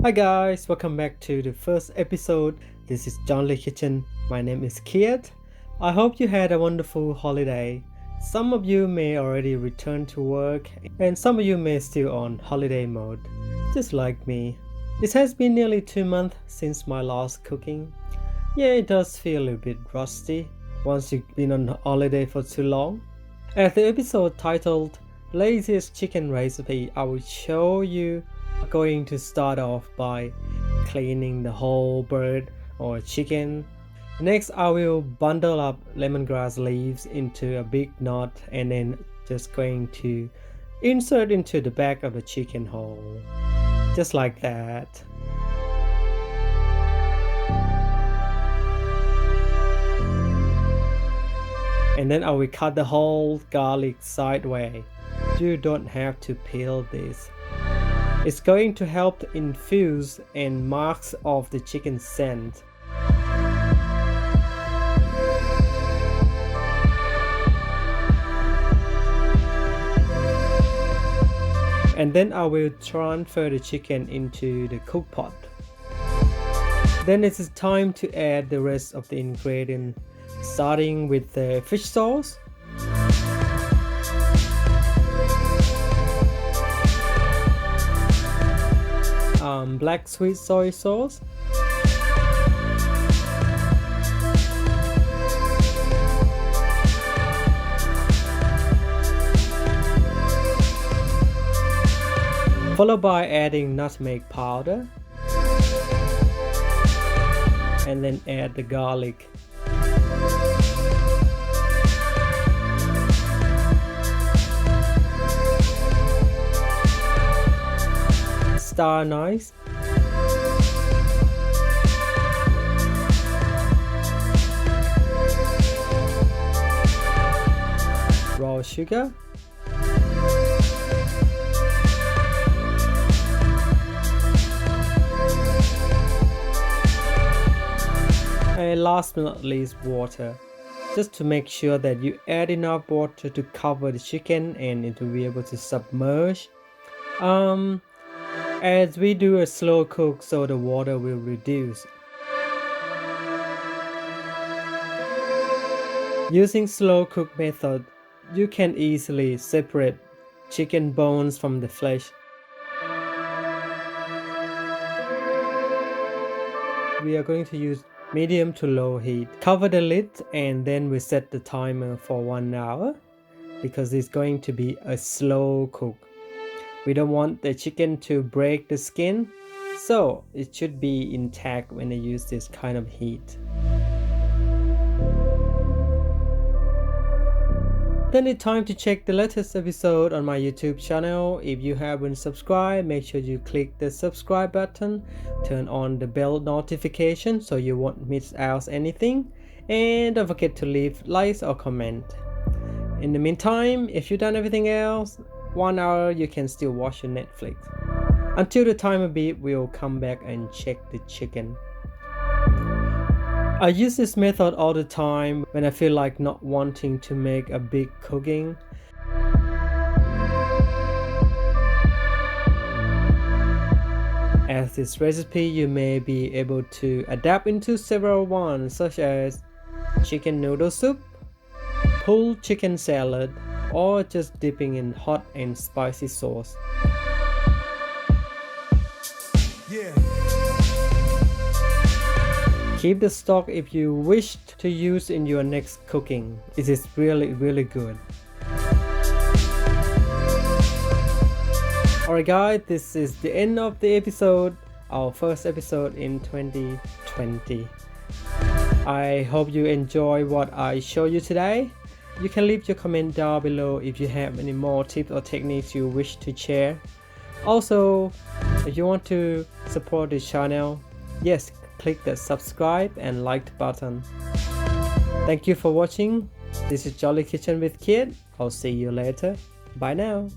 Hi guys, welcome back to the first episode. This is John Lee Kitchen. My name is Kiet. I hope you had a wonderful holiday. Some of you may already return to work and some of you may still on holiday mode, just like me. It has been nearly 2 months since my last cooking. Yeah, it does feel a bit rusty once you've been on holiday for too long. As the episode titled Laziest Chicken Recipe, I will show you going to start off by cleaning the whole bird or chicken. Next, I will bundle up lemongrass leaves into a big knot and then just going to insert into the back of the chicken hole, just like that. And then I will cut the whole garlic sideways. You don't have to peel this. It's going to help infuse and marks off the chicken scent. And then I will transfer the chicken into the cook pot. Then it is time to add the rest of the ingredients, starting with the fish sauce. Black sweet soy sauce, followed by adding nutmeg powder, and then add the garlic. Star anise, raw sugar, and last but not least, water, just to make sure that you add enough water to cover the chicken and it will be able to submerge. As we do a slow cook, so the water will reduce. Using slow cook method, you can easily separate chicken bones from the flesh. We are going to use medium to low heat. Cover the lid and then we set the timer for 1 hour because it's going to be a slow cook. We don't want the chicken to break the skin, so it should be intact when I use this kind of heat. Then it's time to check the latest episode on my YouTube channel. If you haven't subscribed, make sure you click the subscribe button, turn on the bell notification so you won't miss out anything, and don't forget to leave likes or comment. In the meantime, if you've done everything else, 1 hour you can still watch your Netflix. Until the timer beep, we'll come back and check the chicken. I use this method all the time when I feel like not wanting to make a big cooking. As this recipe, you may be able to adapt into several ones such as chicken noodle soup, pulled chicken salad, or just dipping in hot and spicy sauce. Yeah. Keep the stock if you wish to use in your next cooking. It is really good. Alright guys, this is the end of the episode, our first episode in 2020. I hope you enjoy what I show you today. You can leave your comment down below if you have any more tips or techniques you wish to share. Also, if you want to support this channel, yes, click the subscribe and like button. Thank you for watching. This is Jolly Kitchen with Kiet. I'll see you later. Bye now.